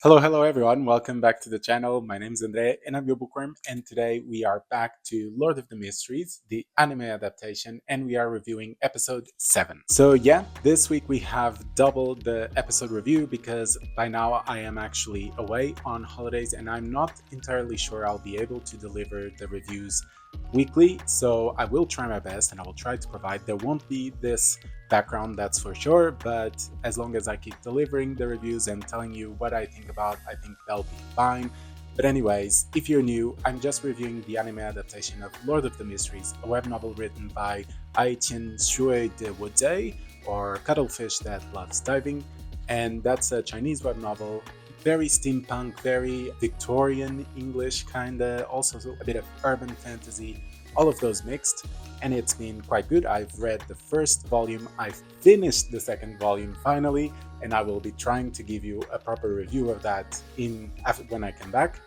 Hello everyone. Welcome back to the channel. My name is Andre and I'm your bookworm. And today we are back to Lord of the Mysteries, the anime adaptation, and we are reviewing episode 7. So, yeah, this week we have doubled the episode review because by now I am actually away on holidays and I'm not entirely sure I'll be able to deliver the reviews weekly. So, I will try my best and I will try to provide. There won't be this background, that's for sure, but as long as I keep delivering the reviews and telling you what I think about, I think they'll be fine. But anyways, if you're new, I'm just reviewing the anime adaptation of Lord of the Mysteries, a web novel written by Qian Shui de Wuzei, or Cuttlefish That Loves Diving, and that's a Chinese web novel, very steampunk, very Victorian English kinda, also a bit of urban fantasy, all of those mixed, and it's been quite good. I've read the first volume, I've finished the second volume finally, and I will be trying to give you a proper review of that when I come back.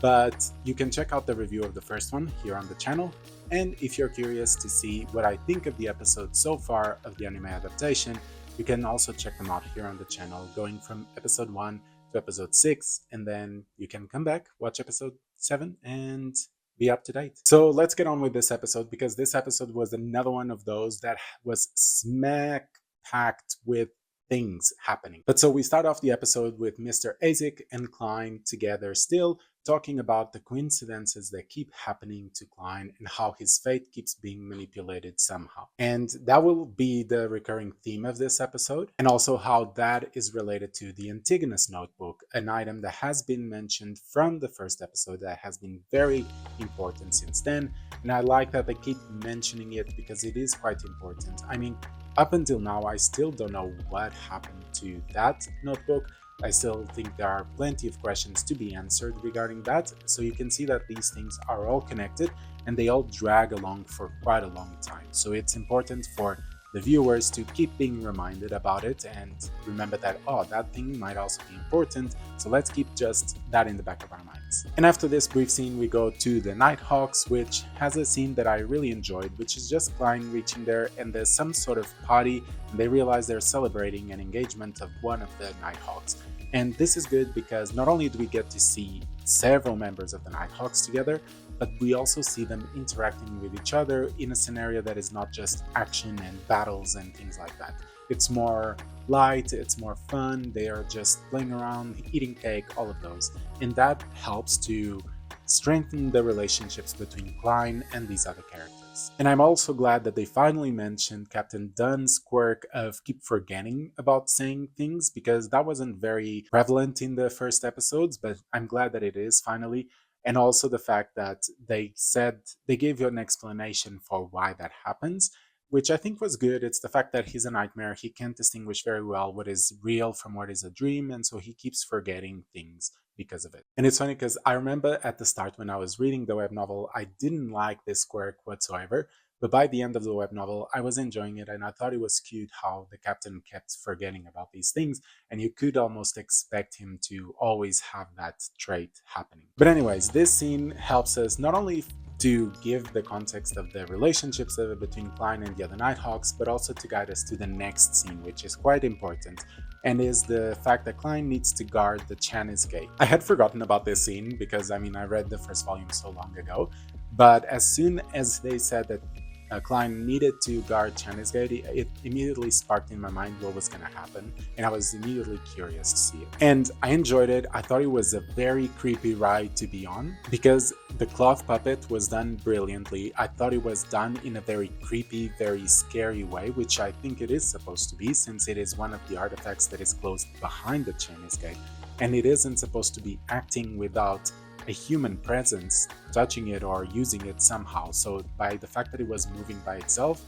But you can check out the review of the first one here on the channel, and if you're curious to see what I think of the episode so far of the anime adaptation, you can also check them out here on the channel, going from episode 1 to episode 6, and then you can come back, watch episode 7, and be up to date. So let's get on with this episode, because this episode was another one of those that was smack packed with things happening. But so we start off the episode with Mr. Isaac and Klein together still, talking about the coincidences that keep happening to Klein and how his fate keeps being manipulated somehow. And that will be the recurring theme of this episode, and also how that is related to the Antigonus notebook, an item that has been mentioned from the first episode that has been very important since then. And I like that they keep mentioning it because it is quite important. I mean, up until now, I still don't know what happened to that notebook. I still think there are plenty of questions to be answered regarding that, so you can see that these things are all connected and they all drag along for quite a long time. So it's important for the viewers to keep being reminded about it and remember that, oh, that thing might also be important, so let's keep just that in the back of our minds. And after this brief scene, we go to the Nighthawks, which has a scene that I really enjoyed, which is just Klein reaching there and there's some sort of party and they realize they're celebrating an engagement of one of the Nighthawks. And this is good because not only do we get to see several members of the Nighthawks together, but we also see them interacting with each other in a scenario that is not just action and battles and things like that. It's more light, it's more fun, they are just playing around, eating cake, all of those. And that helps to strengthen the relationships between Klein and these other characters. And I'm also glad that they finally mentioned Captain Dunn's quirk of keep forgetting about saying things, because that wasn't very prevalent in the first episodes, but I'm glad that it is finally. And also the fact that they gave you an explanation for why that happens, which I think was good. It's the fact that he's a nightmare. He can't distinguish very well what is real from what is a dream, and so he keeps forgetting things because of it. And it's funny because I remember at the start when I was reading the web novel, I didn't like this quirk whatsoever. But by the end of the web novel, I was enjoying it and I thought it was cute how the captain kept forgetting about these things, and you could almost expect him to always have that trait happening. But anyways, this scene helps us not only to give the context of the relationships between Klein and the other Nighthawks, but also to guide us to the next scene, which is quite important, and is the fact that Klein needs to guard the Chinese gate. I had forgotten about this scene because, I mean, I read the first volume so long ago, but as soon as they said that Klein needed to guard Chinese gate, it immediately sparked in my mind what was going to happen, and I was immediately curious to see it. And I enjoyed it. I thought it was a very creepy ride to be on, because the cloth puppet was done brilliantly. I thought it was done in a very creepy, very scary way, which I think it is supposed to be, since it is one of the artifacts that is closed behind the Chinese gate, and it isn't supposed to be acting without a human presence touching it or using it somehow. So by the fact that it was moving by itself,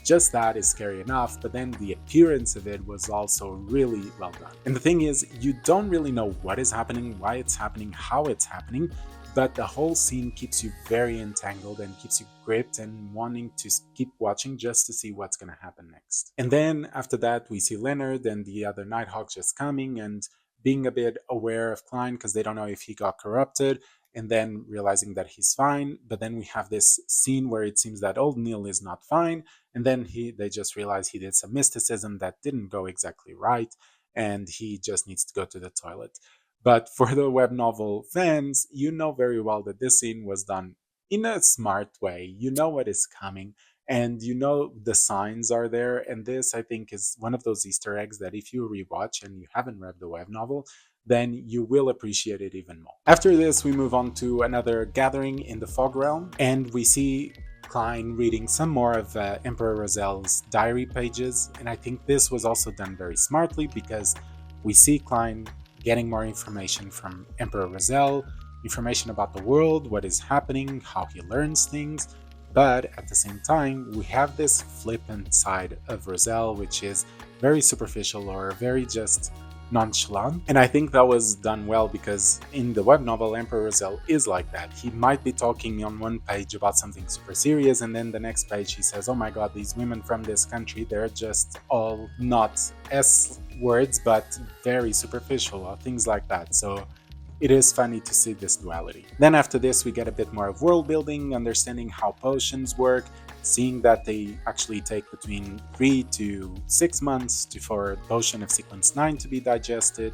just that is scary enough, but then the appearance of it was also really well done. And the thing is, you don't really know what is happening, why it's happening, how it's happening, but the whole scene keeps you very entangled and keeps you gripped and wanting to keep watching just to see what's going to happen next. And then after that, we see Leonard and the other Nighthawks just coming and being a bit aware of Klein because they don't know if he got corrupted, and then realizing that he's fine. But then we have this scene where it seems that old Neil is not fine, and then they just realize he did some mysticism that didn't go exactly right, and he just needs to go to the toilet. But for the web novel fans, you know very well that this scene was done in a smart way. You know what is coming, and you know the signs are there. And this, I think, is one of those Easter eggs that if you rewatch and you haven't read the web novel, then you will appreciate it even more. After this, we move on to another gathering in the Fog Realm, and we see Klein reading some more of Emperor Rozel's diary pages. And I think this was also done very smartly because we see Klein getting more information from Emperor Rozel, information about the world, what is happening, how he learns things. But at the same time, we have this flippant side of Rozel, which is very superficial or very just nonchalant. And I think that was done well because in the web novel, Emperor Rozel is like that. He might be talking on one page about something super serious, and then the next page he says, oh my god, these women from this country, they're just all not S words, but very superficial or things like that. So it is funny to see this duality. Then after this, we get a bit more of world building, understanding how potions work, seeing that they actually take between 3 to 6 months for potion of sequence 9 to be digested,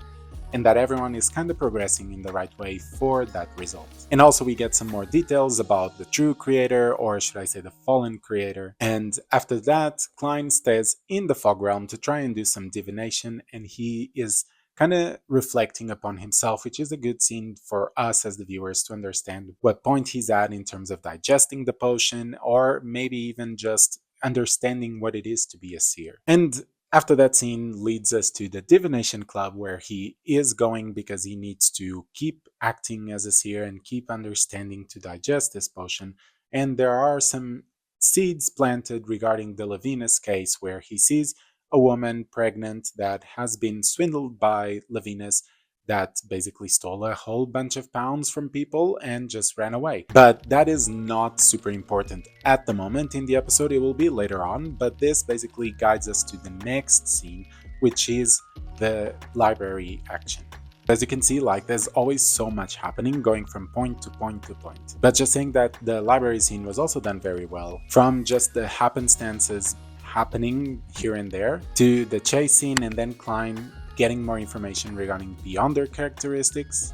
and that everyone is kind of progressing in the right way for that result. And also we get some more details about the true creator, or should I say the fallen creator. And after that, Klein stays in the Fog Realm to try and do some divination, and he is kind of reflecting upon himself, which is a good scene for us as the viewers to understand what point he's at in terms of digesting the potion, or maybe even just understanding what it is to be a seer. And after that scene leads us to the divination club, where he is going because he needs to keep acting as a seer and keep understanding to digest this potion. And there are some seeds planted regarding the Levinus case, where he sees a woman pregnant that has been swindled by Levinus, that basically stole a whole bunch of pounds from people and just ran away. But that is not super important at the moment in the episode. It will be later on, but this basically guides us to the next scene, which is the library action. As you can see, like, there's always so much happening, going from point to point to point. But just saying that the library scene was also done very well, from just the happenstances happening here and there to the chase scene, and then Klein getting more information regarding beyond their characteristics,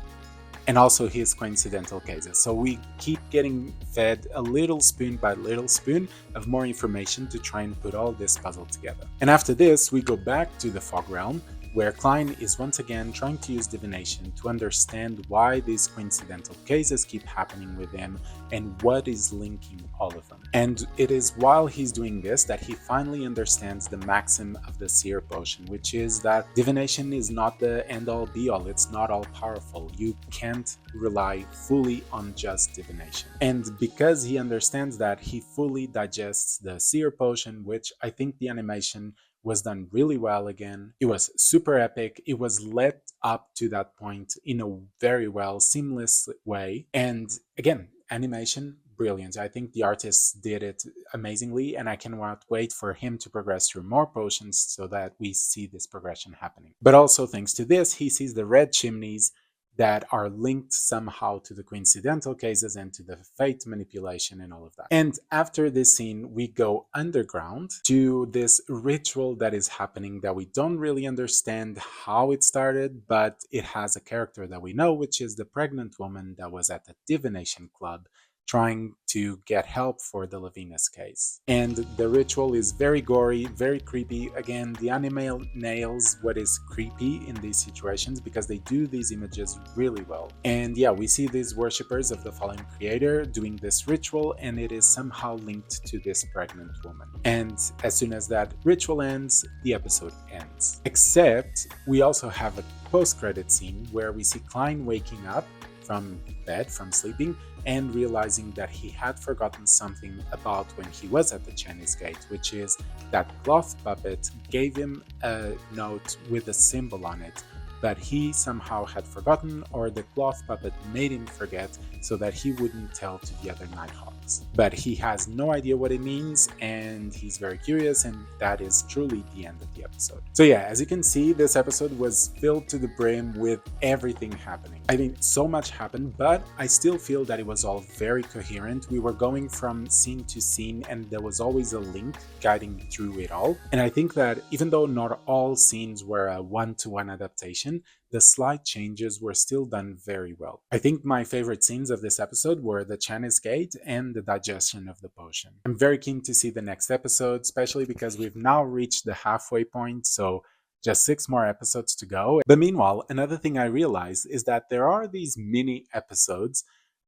and also his coincidental cases. So we keep getting fed a little spoon by little spoon of more information to try and put all this puzzle together. And after this, we go back to the Fog Realm, where Klein is once again trying to use divination to understand why these coincidental cases keep happening with him and what is linking all of them. And it is while he's doing this that he finally understands the maxim of the seer potion, which is that divination is not the end-all be-all, it's not all powerful. You can't rely fully on just divination. And because he understands that, he fully digests the seer potion, which I think the animation was done really well again. It was super epic. It was led up to that point in a very well, seamless way. And again, animation, brilliant. I think the artists did it amazingly, and I cannot wait for him to progress through more potions so that we see this progression happening. But also thanks to this, he sees the red chimneys that are linked somehow to the coincidental cases and to the fate manipulation and all of that. And after this scene, we go underground to this ritual that is happening that we don't really understand how it started, but it has a character that we know, which is the pregnant woman that was at the divination club trying to get help for the Levinus case. And the ritual is very gory, very creepy. Again, the anime nails what is creepy in these situations because they do these images really well. And yeah, we see these worshippers of the fallen creator doing this ritual, and it is somehow linked to this pregnant woman. And as soon as that ritual ends, the episode ends. Except we also have a post-credit scene where we see Klein waking up from bed, from sleeping, and realizing that he had forgotten something about when he was at the Chinese gate, which is that cloth puppet gave him a note with a symbol on it, but he somehow had forgotten, or the cloth puppet made him forget so that he wouldn't tell to the other Nighthawks. But he has no idea what it means, and he's very curious, and that is truly the end of the episode. So yeah, as you can see, this episode was filled to the brim with everything happening. I mean, so much happened, but I still feel that it was all very coherent. We were going from scene to scene, and there was always a link guiding through it all. And I think that even though not all scenes were a one-to-one adaptation, adaptation, the slight changes were still done very well. I think my favorite scenes of this episode were the Chinese gate and the digestion of the potion. I'm very keen to see the next episode, especially because we've now reached the halfway point, so just 6 more episodes to go. But meanwhile, another thing I realized is that there are these mini episodes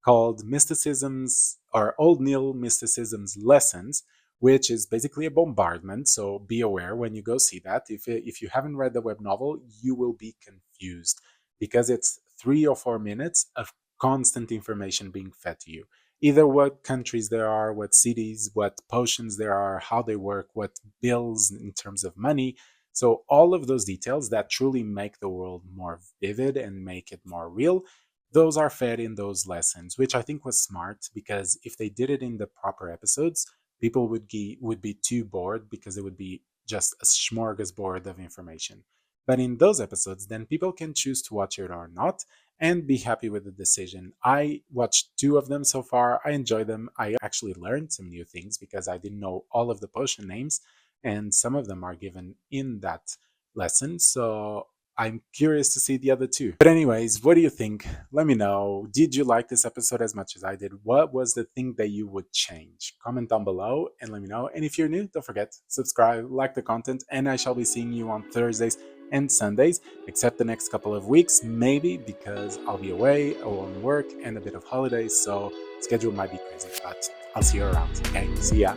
called Mysticisms or Old Neil Mysticisms Lessons, which is basically a bombardment. So be aware when you go see that. If you haven't read the web novel, you will be confused because it's 3 or 4 minutes of constant information being fed to you. Either what countries there are, what cities, what potions there are, how they work, what bills in terms of money. So all of those details that truly make the world more vivid and make it more real, those are fed in those lessons, which I think was smart because if they did it in the proper episodes, people would be too bored because it would be just a smorgasbord of information. But in those episodes, then people can choose to watch it or not and be happy with the decision. I watched 2 of them so far. I enjoy them. I actually learned some new things because I didn't know all of the potion names, and some of them are given in that lesson. So I'm curious to see the other 2. But anyways, what do you think? Let me know. Did you like this episode as much as I did? What was the thing that you would change? Comment down below and let me know. And if you're new, don't forget, subscribe, like the content, and I shall be seeing you on Thursdays and Sundays, except the next couple of weeks, maybe because I'll be away or on work and a bit of holidays, so schedule might be crazy, but I'll see you around. Okay, see ya.